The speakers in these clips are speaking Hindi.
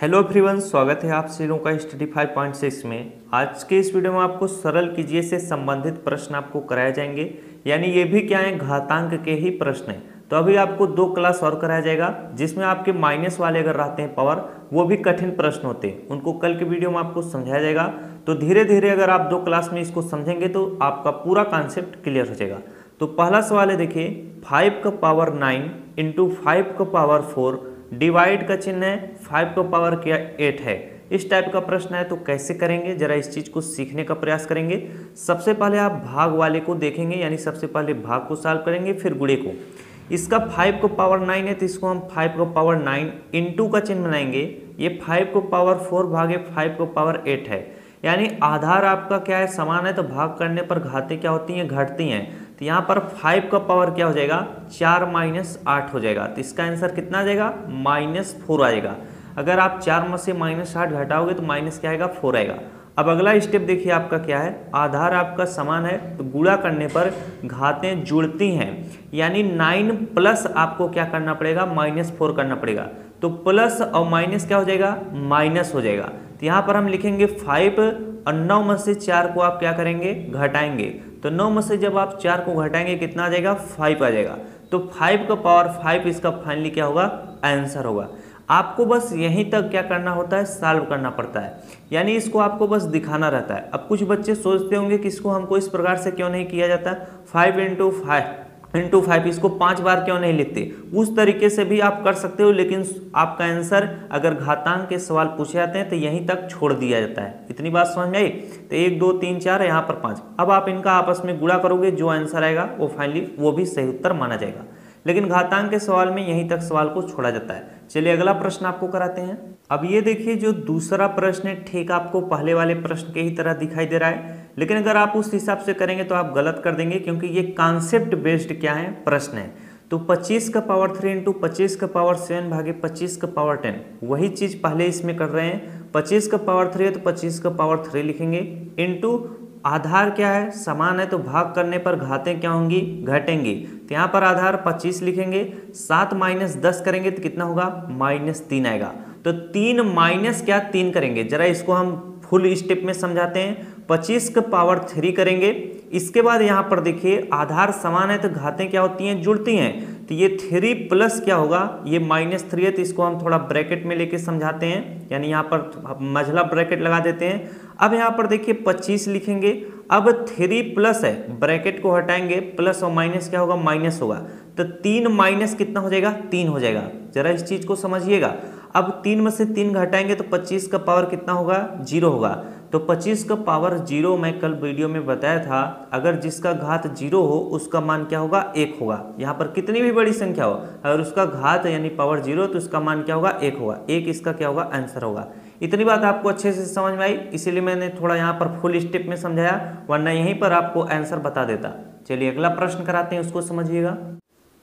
हेलो एवरीवन, स्वागत है आप सभी का स्टडी 5.6 में। आज के इस वीडियो में आपको सरल कीजिए से संबंधित प्रश्न आपको कराए जाएंगे। यानी ये भी क्या है, घातांक के ही प्रश्न हैं। तो अभी आपको 2 क्लास और कराया जाएगा जिसमें आपके माइनस वाले अगर रहते हैं पावर, वो भी कठिन प्रश्न होते हैं, उनको कल के वीडियो में आपको समझाया जाएगा। तो धीरे धीरे अगर आप 2 क्लास में इसको समझेंगे तो आपका पूरा कॉन्सेप्ट क्लियर हो जाएगा। तो पहला सवाल है, देखिए 5 का पावर 9 इंटू 5 का पावर 4 डिवाइड का चिन्ह है, 5 का पावर क्या 8 है। इस टाइप का प्रश्न है तो कैसे करेंगे, जरा इस चीज को सीखने का प्रयास करेंगे। सबसे पहले आप भाग वाले को देखेंगे, यानी सबसे पहले भाग को सॉल्व करेंगे, फिर गुणे को। इसका 5 को पावर 9 है तो इसको हम 5 को पावर 9 इंटू का चिन्ह बनाएंगे। ये 5 को पावर 4 भागे 5 को पावर 8 है, यानी आधार आपका क्या है, समान है, तो भाग करने पर घातें क्या होती हैं, घटती हैं। तो यहाँ पर 5 का पावर क्या हो जाएगा, 4 माइनस 8 हो जाएगा। तो इसका आंसर कितना आ जाएगा, -4 आएगा। अगर आप 4 में से -8 घटाओगे तो माइनस क्या आएगा, 4 आएगा। अब अगला स्टेप देखिए आपका क्या है, आधार आपका समान है तो गुणा करने पर घातें जुड़ती हैं, यानी 9 प्लस आपको क्या करना पड़ेगा, -4 करना पड़ेगा। तो प्लस और माइनस क्या हो जाएगा, माइनस हो जाएगा। तो यहाँ पर हम लिखेंगे 5 और 9 में से 4 को आप क्या करेंगे, घटाएंगे। तो 9 में से जब आप 4 को घटाएंगे कितना आ जाएगा, 5 आ जाएगा। तो 5 का पावर 5 इसका फाइनली क्या होगा, आंसर होगा। आपको बस यहीं तक क्या करना होता है, सॉल्व करना पड़ता है, यानी इसको आपको बस दिखाना रहता है। अब कुछ बच्चे सोचते होंगे कि इसको हमको इस प्रकार से क्यों नहीं किया जाता, 5 इंटू 5 इसको 5 बार क्यों नहीं लिखते। उस तरीके से भी आप कर सकते हो, लेकिन आपका आंसर अगर घातांक के सवाल पूछे जाते हैं तो यहीं तक छोड़ दिया जाता है। इतनी बात समझ में आई। तो 1 2 3 4 यहाँ पर 5। अब आप इनका आपस में गुणा करोगे, जो आंसर आएगा वो फाइनली वो भी सही उत्तर माना जाएगा। लेकिन घातांक के सवाल में यहीं तक सवाल को छोड़ा जाता है। चलिए अगला प्रश्न आपको कराते हैं। अब ये देखिए, जो दूसरा प्रश्न है ठीक आपको पहले वाले प्रश्न के ही तरह दिखाई दे रहा है, लेकिन अगर आप उस हिसाब से करेंगे तो आप गलत कर देंगे, क्योंकि ये कॉन्सेप्ट बेस्ड क्या है, प्रश्न है। तो 25 का पावर 3 इंटू 25 का पावर 7 भागे 25 का पावर 10, वही चीज पहले इसमें कर रहे हैं। 25 का पावर 3 है तो 25 का पावर 3 लिखेंगे, इंटू आधार क्या है, समान है, तो भाग करने पर घातें क्या होंगी, घटेंगी। तो यहाँ पर आधार 25 लिखेंगे, 7 माइनस 10 करेंगे तो कितना होगा, -3 आएगा। तो 3 माइनस क्या 3 करेंगे, जरा इसको हम फुल स्टेप में समझाते हैं। 25 का पावर 3 करेंगे, इसके बाद यहाँ पर देखिए आधार समान है तो घातें क्या होती हैं, जुड़ती हैं। तो ये 3 प्लस क्या होगा, ये -3 है, तो इसको हम थोड़ा ब्रैकेट में लेके समझाते हैं, यानी यहाँ पर मझला ब्रैकेट लगा देते हैं। अब यहाँ पर देखिए 25 लिखेंगे, अब 3 प्लस है, ब्रैकेट को हटाएंगे, प्लस और माइनस क्या होगा, माइनस होगा। तो 3 माइनस कितना हो जाएगा, 3 हो जाएगा। जरा इस चीज को समझिएगा। अब 3 में से 3 घटाएंगे तो 25 का पावर कितना होगा, 0 होगा। तो 25 का पावर 0 मैं कल वीडियो में बताया था, अगर जिसका घात 0 हो उसका मान क्या होगा, 1 होगा। यहाँ पर कितनी भी बड़ी संख्या हो, अगर उसका घात यानी पावर 0 तो उसका मान क्या होगा, 1 होगा। 1 इसका क्या होगा, आंसर होगा। इतनी बात आपको अच्छे से समझ में आई, इसीलिए मैंने थोड़ा यहाँ पर फुल स्टेप में समझाया, वरना यहीं पर आपको आंसर बता देता। चलिए अगला प्रश्न कराते हैं, उसको समझिएगा।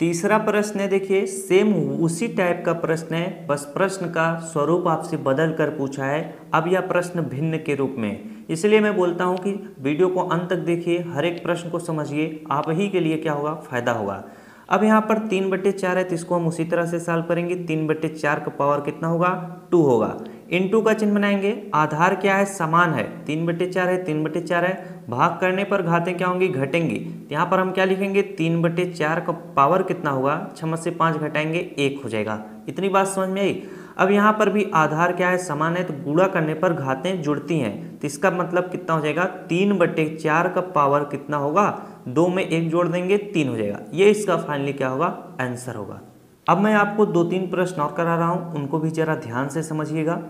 तीसरा प्रश्न है, देखिए सेम उसी टाइप का प्रश्न है, बस प्रश्न का स्वरूप आपसे बदल कर पूछा है। अब यह प्रश्न भिन्न के रूप में, इसलिए मैं बोलता हूं कि वीडियो को अंत तक देखिए, हर एक प्रश्न को समझिए, आप ही के लिए क्या होगा, फायदा होगा। अब यहाँ पर 3/4 है तो इसको हम उसी तरह से सॉल्व करेंगे। 3/4 का पावर कितना होगा, 2 होगा। इंटू का चिन्ह बनाएंगे, आधार क्या है, समान है, 3/4 है, 3/4 है, भाग करने पर घातें क्या होंगी, घटेंगी। यहाँ पर हम क्या लिखेंगे, 3/4 का पावर कितना होगा, 6 में से 5 घटाएंगे 1 हो जाएगा। इतनी बात समझ में आई। अब यहाँ पर भी आधार क्या है, समान है, तो गुणा करने पर घातें जुड़ती हैं। तो इसका मतलब कितना हो जाएगा, 3/4 का पावर कितना होगा, 2 में 1 जोड़ देंगे 3 हो जाएगा। ये इसका फाइनली क्या होगा, आंसर होगा। अब मैं आपको 2-3 प्रश्न और करा रहा हूँ, उनको भी जरा ध्यान से समझिएगा।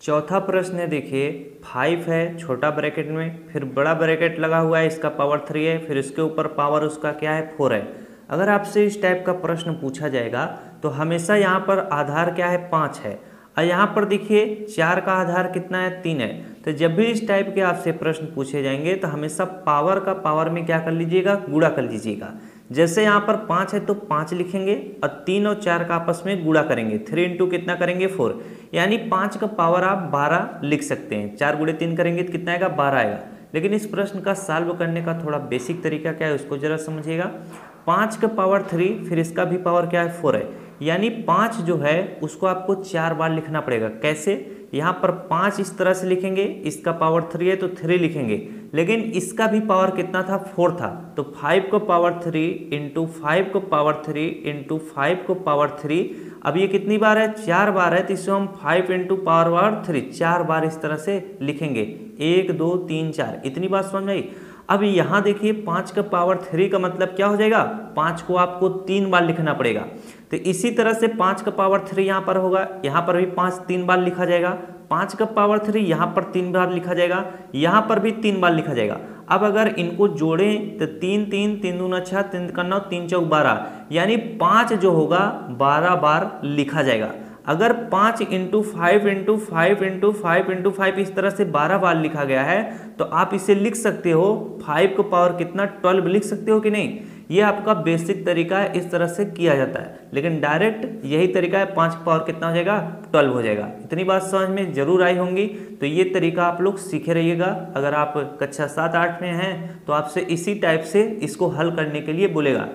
चौथा प्रश्न है, देखिए 5 है छोटा ब्रैकेट में, फिर बड़ा ब्रैकेट लगा हुआ है, इसका पावर 3 है, फिर इसके ऊपर पावर उसका क्या है, 4 है। अगर आपसे इस टाइप का प्रश्न पूछा जाएगा तो हमेशा यहाँ पर आधार क्या है, 5 है, और यहाँ पर देखिए 4 का आधार कितना है, 3 है। तो जब भी इस टाइप के आपसे प्रश्न पूछे जाएंगे तो हमेशा पावर का पावर में क्या कर लीजिएगा, गुणा कर लीजिएगा। जैसे यहाँ पर 5 है तो 5 लिखेंगे और 3 और 4 का आपस में गुणा करेंगे, 3 इंटू कितना करेंगे, 4, यानी 5 का पावर आप 12 लिख सकते हैं। 4 गुणे 3 करेंगे तो कितना आएगा, 12 आएगा। लेकिन इस प्रश्न का सॉल्व करने का थोड़ा बेसिक तरीका क्या है, उसको जरा समझिएगा। 5 का पावर 3, फिर इसका भी पावर क्या है, 4 है, यानी 5 जो है उसको आपको 4 बार लिखना पड़ेगा। कैसे, यहाँ पर 5 इस तरह से लिखेंगे, इसका पावर 3 है तो 3 लिखेंगे, लेकिन इसका भी पावर कितना था 4 था, तो 5 को पावर 3 इंटू 5 को पावर 3 इंटू 5 को पावर 3। अब ये कितनी बार है 4 बार है, तो इसको हम 5 इंटू पावर 3 4 बार इस तरह से लिखेंगे, 1 2 3 4। इतनी बात समझ में आई। अब यहाँ देखिए 5 का पावर 3 का मतलब क्या हो जाएगा, 5 को आपको 3 बार लिखना पड़ेगा, तो इसी तरह से 5 का पावर 3 यहाँ पर होगा, यहाँ पर भी 5 3 बार लिखा जाएगा, 5 का पावर 3 यहाँ पर 3 बार लिखा जाएगा, यहाँ पर भी 3 बार लिखा जाएगा। अब अगर इनको जोड़ें तो 3 3 3 दूना 6 3 का 9 3 चौक 12, यानी 5 जो होगा 12 बार लिखा जाएगा। अगर 5 इंटू 5 इंटू 5 इंटू 5 इंटू 5 इस तरह से 12 बार लिखा गया है, तो आप इसे लिख सकते हो 5 को पावर कितना 12 लिख सकते हो कि नहीं। ये आपका बेसिक तरीका है, इस तरह से किया जाता है, लेकिन डायरेक्ट यही तरीका है, 5 का पावर कितना हो जाएगा 12 हो जाएगा। इतनी बात समझ में जरूर आई होंगी, तो ये तरीका आप लोग सीखे रहिएगा। अगर आप कक्षा 7-8 में हैं तो आपसे इसी टाइप से इसको हल करने के लिए बोलेगा।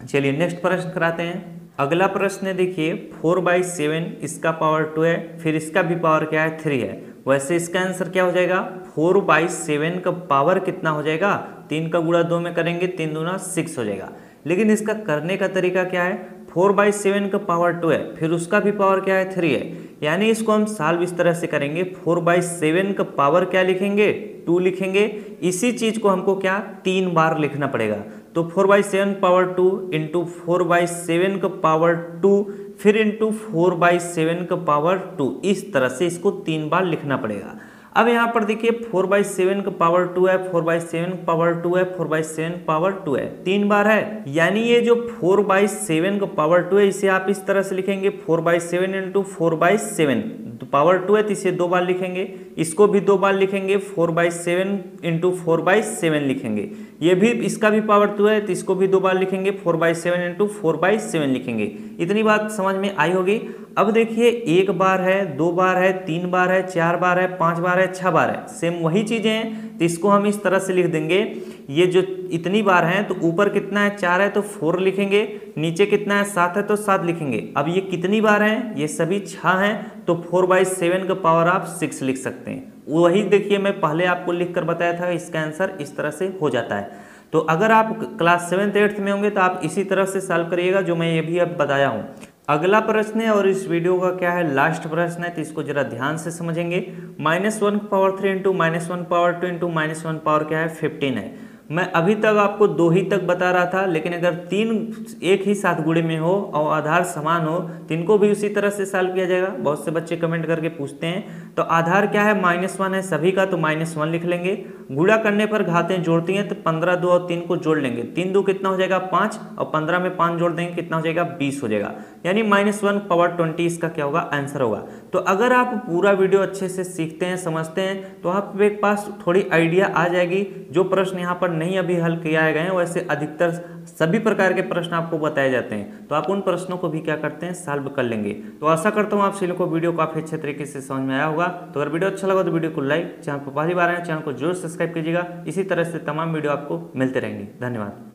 चलिए नेक्स्ट प्रश्न कराते हैं। अगला प्रश्न है, देखिए 4/7 इसका पावर 2 है, फिर इसका भी पावर क्या है 3 है। वैसे इसका आंसर क्या हो जाएगा, 4/7 का पावर कितना हो जाएगा, 3 का गुणा 2 में करेंगे, 3 दूना 6 हो जाएगा। लेकिन इसका करने का तरीका क्या है, 4/7 का पावर 2 है, फिर उसका भी पावर क्या है 3 है, यानी इसको हम सॉल्व इस तरह से करेंगे, 4/7 का पावर क्या लिखेंगे 2 लिखेंगे, इसी चीज को हमको क्या 3 बार लिखना पड़ेगा। तो 4/7 पावर 2 इंटू 4/7 का पावर 2 फिर इंटू 4/7 का पावर 2, इस तरह से इसको 3 बार लिखना पड़ेगा। अब यहाँ पर देखिए 4/7 का पावर 2 है, 4/7 पावर 2 है, 4/7 पावर 2 है, 3 बार है, यानी ये जो 4/7 का पावर 2 है इसे आप इस तरह से लिखेंगे 4/7 इंटू 4/7, तो पावर 2 है तो इसे 2 बार लिखेंगे, इसको भी 2 बार लिखेंगे, 4/7 इंटू 4/7 लिखेंगे, ये भी इसका भी पावर 2 है तो इसको भी 2 बार लिखेंगे, 4/7 इंटू 4/7 लिखेंगे। इतनी बात समझ में आई होगी। अब देखिए 1 बार है, 2 बार है, 3 बार है, 4 बार है, 5 बार है, 6 बार है, सेम वही चीजें हैं, तो इसको हम इस तरह से लिख देंगे, ये जो इतनी बार है तो ऊपर कितना है 4 है तो 4 लिखेंगे, नीचे कितना है 7 है तो 7 लिखेंगे। अब ये कितनी बार है, ये सभी 6 हैं, तो 4/7 का पावर आप 6 लिख सकते हैं। वही देखिए मैं पहले आपको लिख कर बताया था, इसका आंसर इस तरह से हो जाता है। तो अगर आप क्लास 7th-8th में होंगे तो आप इसी तरह से सॉल्व करिएगा जो मैं ये भी अब बताया हूँ। अगला प्रश्न है और इस वीडियो का क्या है लास्ट प्रश्न है, तो इसको जरा ध्यान से समझेंगे। -1 power 3 into -1 power 2 into -1 power क्या है 15 है। मैं अभी तक आपको 2 ही तक बता रहा था, लेकिन अगर 3 एक ही साथ गुणे में हो और आधार समान हो तो इनको भी उसी तरह से सॉल्व किया जाएगा। बहुत से बच्चे कमेंट करके पूछते हैं, तो आधार क्या है -1 है सभी का, तो -1 लिख लेंगे। गुणा करने पर घातें जोड़ती हैं तो 15 2 और 3 को जोड़ लेंगे, 3 2 कितना हो जाएगा 5 और 15 में 5 जोड़ देंगे कितना हो जाएगा 20 हो जाएगा, यानी -1 पावर 20 इसका क्या होगा आंसर होगा। तो अगर आप पूरा वीडियो अच्छे से सीखते हैं समझते हैं तो आपके पास थोड़ी आइडिया आ जाएगी। जो प्रश्न यहाँ पर नहीं अभी हल किया गए हैं वैसे अधिकतर सभी प्रकार के प्रश्न आपको बताए जाते हैं, तो आप उन प्रश्नों को भी क्या करते हैं सॉल्व कर लेंगे। तो आशा करता हूँ आप सभी को वीडियो काफी अच्छे तरीके से समझ में आया होगा। तो अगर वीडियो अच्छा लगा तो वीडियो को लाइक, चैनल पर पहली बार आए चैनल को जरूर सब्सक्राइब कीजिएगा। इसी तरह से तमाम वीडियो आपको मिलते रहेंगे। धन्यवाद।